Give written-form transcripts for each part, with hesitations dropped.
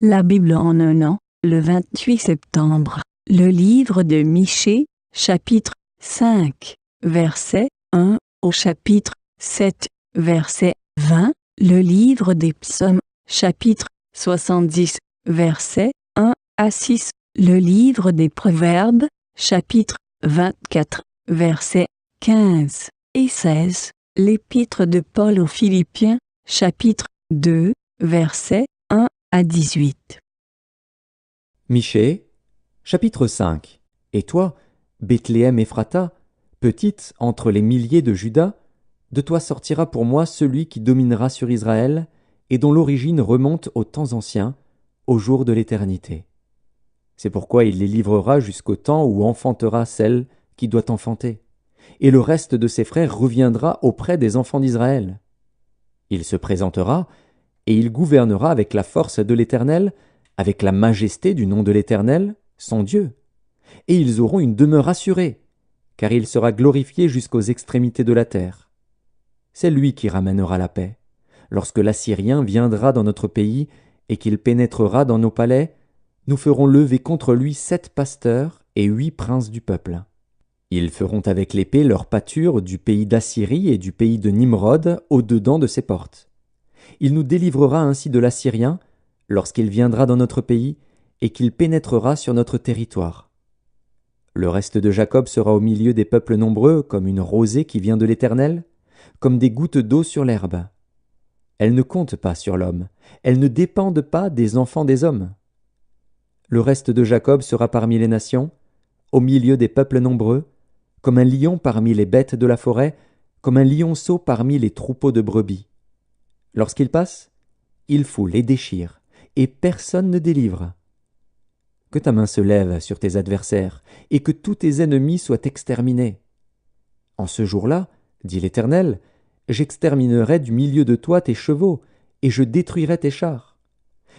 La Bible en un an, le 28 septembre. Le livre de Michée, chapitre 5, verset 1 au chapitre 7, verset 20. Le livre des psaumes, chapitre 70, verset 1 à 6. Le livre des proverbes, chapitre 24, versets 15 et 16. L'épître de Paul aux Philippiens, chapitre 2, versets 1 à 18. Michée, chapitre 5. Et toi, Bethléem Ephrata, petite entre les milliers de Juda, de toi sortira pour moi celui qui dominera sur Israël, et dont l'origine remonte aux temps anciens, au jour de l'éternité. C'est pourquoi il les livrera jusqu'au temps où enfantera celle qui doit enfanter, et le reste de ses frères reviendra auprès des enfants d'Israël. Il se présentera, et il gouvernera avec la force de l'Éternel, avec la majesté du nom de l'Éternel, son Dieu. Et ils auront une demeure assurée, car il sera glorifié jusqu'aux extrémités de la terre. C'est lui qui ramènera la paix. Lorsque l'Assyrien viendra dans notre pays et qu'il pénétrera dans nos palais, nous ferons lever contre lui 7 pasteurs et 8 princes du peuple. Ils feront avec l'épée leur pâture du pays d'Assyrie et du pays de Nimrod au-dedans de ses portes. Il nous délivrera ainsi de l'Assyrien lorsqu'il viendra dans notre pays et qu'il pénétrera sur notre territoire. Le reste de Jacob sera au milieu des peuples nombreux comme une rosée qui vient de l'Éternel, comme des gouttes d'eau sur l'herbe. Elles ne comptent pas sur l'homme, elles ne dépendent pas des enfants des hommes. Le reste de Jacob sera parmi les nations, au milieu des peuples nombreux, comme un lion parmi les bêtes de la forêt, comme un lionceau parmi les troupeaux de brebis. Lorsqu'il passe, il foule et déchire, et personne ne délivre. Que ta main se lève sur tes adversaires, et que tous tes ennemis soient exterminés. En ce jour-là, dit l'Éternel, j'exterminerai du milieu de toi tes chevaux, et je détruirai tes chars.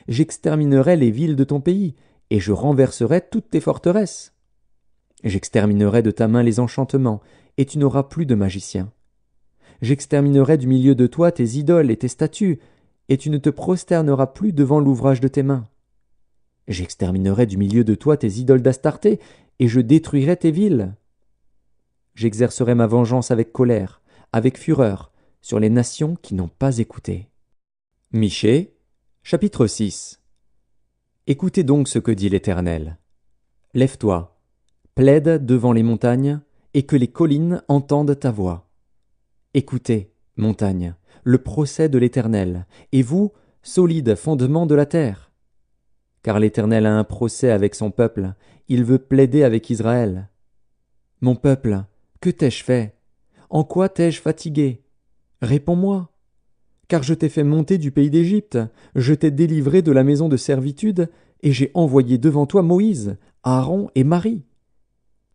J'exterminerai les villes de ton pays, et je renverserai toutes tes forteresses. J'exterminerai de ta main les enchantements, et tu n'auras plus de magiciens. J'exterminerai du milieu de toi tes idoles et tes statues, et tu ne te prosterneras plus devant l'ouvrage de tes mains. J'exterminerai du milieu de toi tes idoles d'Astarté, et je détruirai tes villes. J'exercerai ma vengeance avec colère, avec fureur, sur les nations qui n'ont pas écouté. Michée, chapitre 6. Écoutez donc ce que dit l'Éternel. Lève-toi, plaide devant les montagnes, et que les collines entendent ta voix. Écoutez, montagnes, le procès de l'Éternel, et vous, solides fondements de la terre. Car l'Éternel a un procès avec son peuple, il veut plaider avec Israël. Mon peuple, que t'ai-je fait? En quoi t'ai-je fatigué? Réponds-moi. Car je t'ai fait monter du pays d'Égypte, je t'ai délivré de la maison de servitude, et j'ai envoyé devant toi Moïse, Aaron et Marie.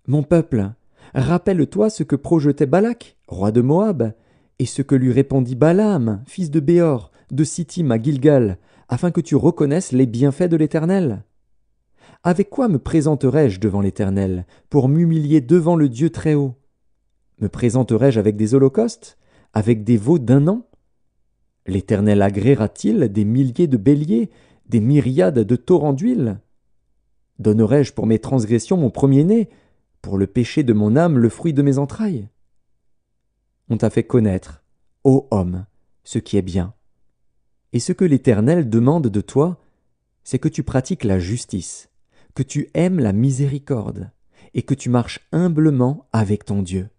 Mon peuple, rappelle-toi ce que projetait Balak, roi de Moab, et ce que lui répondit Balaam, fils de Béor, de Sittim à Gilgal, afin que tu reconnaisses les bienfaits de l'Éternel. Avec quoi me présenterai-je devant l'Éternel, pour m'humilier devant le Dieu Très-Haut? Me présenterai-je avec des holocaustes, avec des veaux d'un an? L'Éternel agréera-t-il des milliers de béliers, des myriades de torrents d'huile? Donnerai-je pour mes transgressions mon premier-né, pour le péché de mon âme le fruit de mes entrailles? On t'a fait connaître, ô homme, ce qui est bien. Et ce que l'Éternel demande de toi, c'est que tu pratiques la justice, que tu aimes la miséricorde, et que tu marches humblement avec ton Dieu.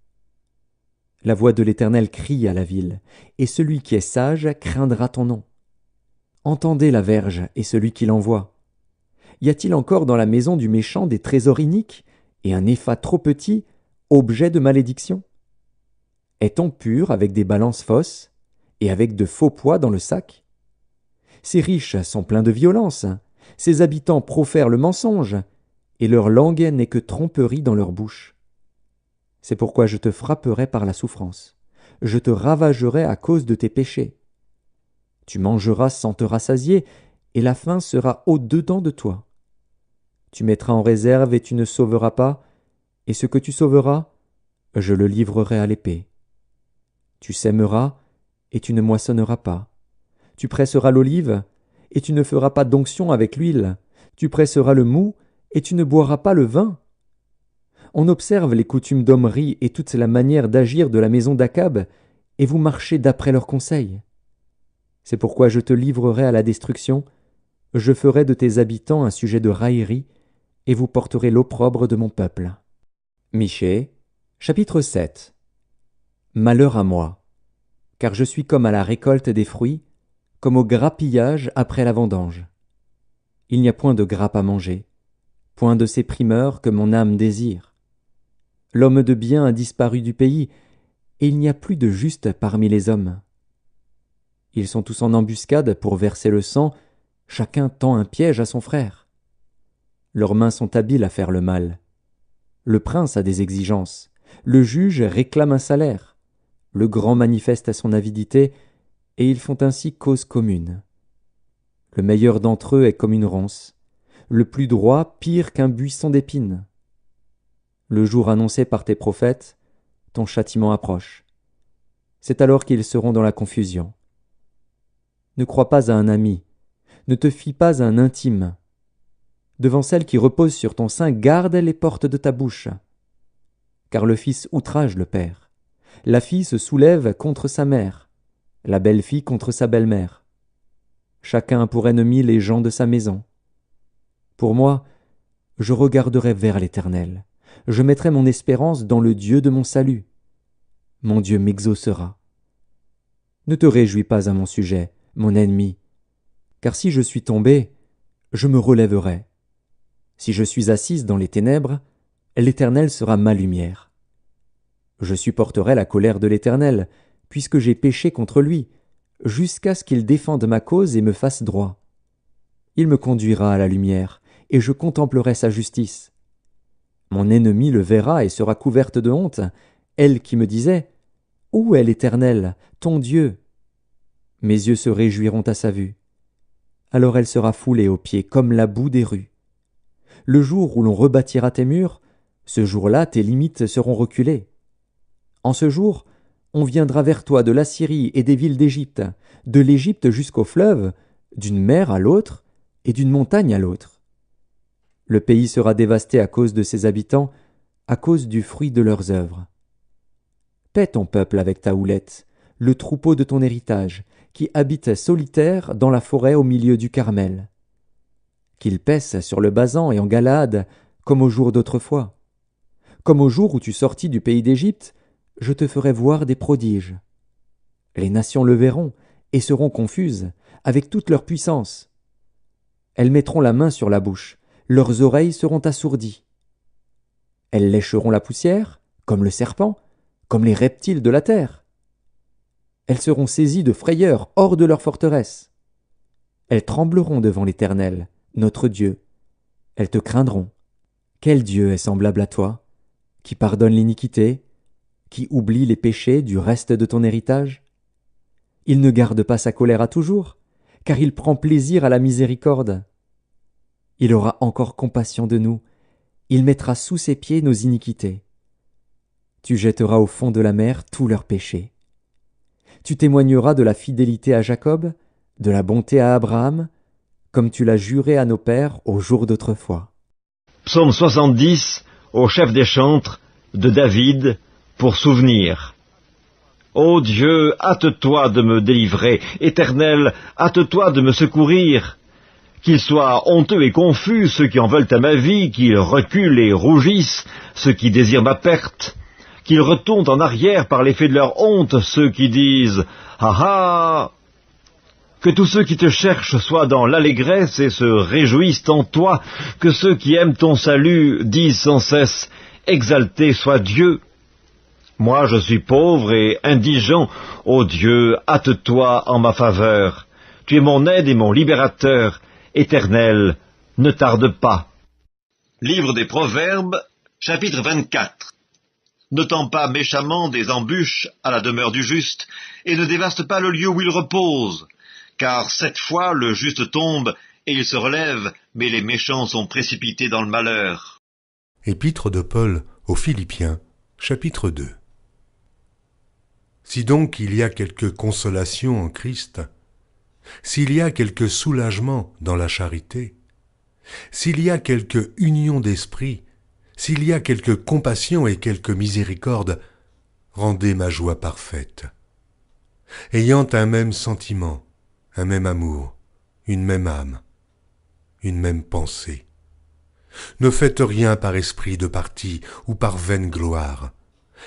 La voix de l'Éternel crie à la ville, et celui qui est sage craindra ton nom. Entendez la verge et celui qui l'envoie. Y a-t-il encore dans la maison du méchant des trésors iniques, et un épha trop petit, objet de malédiction? Est-on pur avec des balances fausses, et avec de faux poids dans le sac? Ces riches sont pleins de violence, ces habitants profèrent le mensonge, et leur langue n'est que tromperie dans leur bouche. C'est pourquoi je te frapperai par la souffrance, je te ravagerai à cause de tes péchés. Tu mangeras sans te rassasier, et la faim sera au-dedans de toi. Tu mettras en réserve et tu ne sauveras pas, et ce que tu sauveras, je le livrerai à l'épée. Tu sèmeras, et tu ne moissonneras pas. Tu presseras l'olive, et tu ne feras pas d'onction avec l'huile. Tu presseras le mou, et tu ne boiras pas le vin. On observe les coutumes d'Omri et toute la manière d'agir de la maison d'Akab, et vous marchez d'après leurs conseils. C'est pourquoi je te livrerai à la destruction, je ferai de tes habitants un sujet de raillerie, et vous porterez l'opprobre de mon peuple. Michée, chapitre 7. Malheur à moi, car je suis comme à la récolte des fruits, comme au grappillage après la vendange. Il n'y a point de grappe à manger, point de ces primeurs que mon âme désire. L'homme de bien a disparu du pays, et il n'y a plus de juste parmi les hommes. Ils sont tous en embuscade pour verser le sang, chacun tend un piège à son frère. Leurs mains sont habiles à faire le mal. Le prince a des exigences, le juge réclame un salaire, le grand manifeste son avidité, et ils font ainsi cause commune. Le meilleur d'entre eux est comme une ronce, le plus droit pire qu'un buisson d'épines. Le jour annoncé par tes prophètes, ton châtiment approche. C'est alors qu'ils seront dans la confusion. Ne crois pas à un ami, ne te fie pas à un intime. Devant celle qui repose sur ton sein, garde les portes de ta bouche. Car le fils outrage le père, la fille se soulève contre sa mère, la belle-fille contre sa belle-mère. Chacun a pour ennemi les gens de sa maison. Pour moi, je regarderai vers l'Éternel, je mettrai mon espérance dans le Dieu de mon salut. Mon Dieu m'exaucera. Ne te réjouis pas à mon sujet, mon ennemi, car si je suis tombé, je me relèverai. Si je suis assise dans les ténèbres, l'Éternel sera ma lumière. Je supporterai la colère de l'Éternel, puisque j'ai péché contre lui, jusqu'à ce qu'il défende ma cause et me fasse droit. Il me conduira à la lumière, et je contemplerai sa justice. Mon ennemi le verra et sera couverte de honte, elle qui me disait « Où est l'Éternel, ton Dieu ?» Mes yeux se réjouiront à sa vue. Alors elle sera foulée aux pieds comme la boue des rues. Le jour où l'on rebâtira tes murs, ce jour-là tes limites seront reculées. En ce jour, on viendra vers toi de l'Assyrie et des villes d'Égypte, de l'Égypte jusqu'au fleuve, d'une mer à l'autre et d'une montagne à l'autre. Le pays sera dévasté à cause de ses habitants, à cause du fruit de leurs œuvres. Paie ton peuple avec ta houlette, le troupeau de ton héritage, qui habite solitaire dans la forêt au milieu du Carmel. Qu'il paisse sur le Basan et en Galade, comme au jour d'autrefois. Comme au jour où tu sortis du pays d'Égypte, je te ferai voir des prodiges. Les nations le verront et seront confuses, avec toute leur puissance. Elles mettront la main sur la bouche, leurs oreilles seront assourdies. Elles lécheront la poussière, comme le serpent, comme les reptiles de la terre. Elles seront saisies de frayeur hors de leur forteresse. Elles trembleront devant l'Éternel, notre Dieu. Elles te craindront. Quel Dieu est semblable à toi, qui pardonne l'iniquité, qui oublie les péchés du reste de ton héritage? Il ne garde pas sa colère à toujours, car il prend plaisir à la miséricorde. Il aura encore compassion de nous, il mettra sous ses pieds nos iniquités. Tu jetteras au fond de la mer tous leurs péchés. Tu témoigneras de la fidélité à Jacob, de la bonté à Abraham, comme tu l'as juré à nos pères au jour d'autrefois. Psaume 70, au chef des chantres, de David, pour souvenir. Ô Dieu, hâte-toi de me délivrer, Éternel, hâte-toi de me secourir. Qu'ils soient honteux et confus ceux qui en veulent à ma vie, qu'ils reculent et rougissent ceux qui désirent ma perte. Qu'ils retournent en arrière par l'effet de leur honte, ceux qui disent « Ah ah !» Que tous ceux qui te cherchent soient dans l'allégresse et se réjouissent en toi, que ceux qui aiment ton salut disent sans cesse « Exalté soit Dieu !» Moi je suis pauvre et indigent, ô Dieu, hâte-toi en ma faveur. Tu es mon aide et mon libérateur, Éternel, ne tarde pas. Livre des Proverbes, chapitre 24. Ne tends pas méchamment des embûches à la demeure du juste, et ne dévaste pas le lieu où il repose. Car 7 fois le juste tombe, et il se relève, mais les méchants sont précipités dans le malheur. Épître de Paul aux Philippiens, chapitre 2. Si donc il y a quelque consolation en Christ, s'il y a quelque soulagement dans la charité, s'il y a quelque union d'esprit, s'il y a quelque compassion et quelque miséricorde, rendez ma joie parfaite. Ayant un même sentiment, un même amour, une même âme, une même pensée. Ne faites rien par esprit de parti ou par vaine gloire,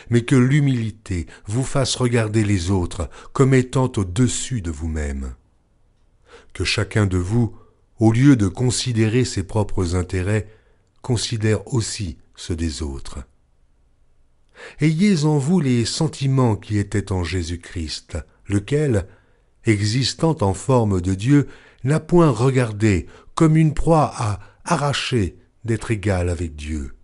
mais que l'humilité vous fasse regarder les autres comme étant au-dessus de vous-même. Que chacun de vous, au lieu de considérer ses propres intérêts, considère aussi ceux des autres. Ayez en vous les sentiments qui étaient en Jésus-Christ, lequel, existant en forme de Dieu, n'a point regardé comme une proie à arracher d'être égal avec Dieu,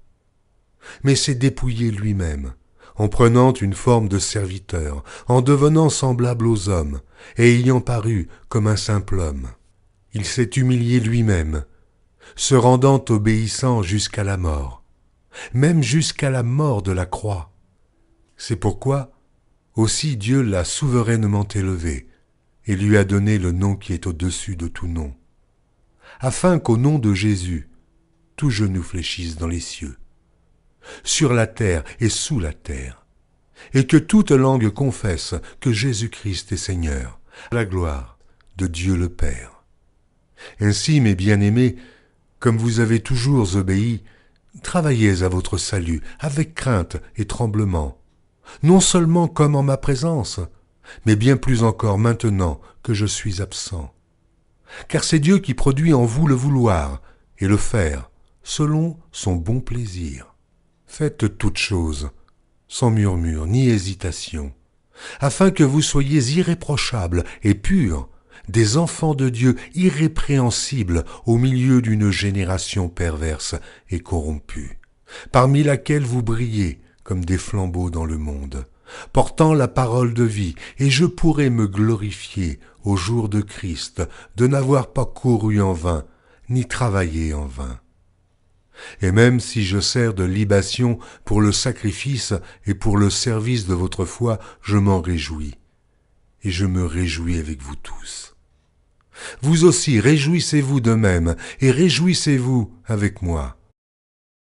mais s'est dépouillé lui-même, en prenant une forme de serviteur, en devenant semblable aux hommes, et ayant paru comme un simple homme. Il s'est humilié lui-même, se rendant obéissant jusqu'à la mort, même jusqu'à la mort de la croix. C'est pourquoi aussi Dieu l'a souverainement élevé, et lui a donné le nom qui est au-dessus de tout nom, afin qu'au nom de Jésus, tout genou fléchisse dans les cieux, sur la terre et sous la terre, et que toute langue confesse que Jésus-Christ est Seigneur, à la gloire de Dieu le Père. Ainsi, mes bien-aimés, comme vous avez toujours obéi, travaillez à votre salut avec crainte et tremblement, non seulement comme en ma présence, mais bien plus encore maintenant que je suis absent. Car c'est Dieu qui produit en vous le vouloir et le faire, selon son bon plaisir. Faites toutes choses, sans murmure ni hésitation, afin que vous soyez irréprochables et purs, des enfants de Dieu irrépréhensibles au milieu d'une génération perverse et corrompue, parmi laquelle vous brillez comme des flambeaux dans le monde, portant la parole de vie, et je pourrai me glorifier au jour de Christ de n'avoir pas couru en vain, ni travaillé en vain. Et même si je sers de libation pour le sacrifice et pour le service de votre foi, je m'en réjouis, et je me réjouis avec vous tous. Vous aussi réjouissez-vous de même, et réjouissez-vous avec moi.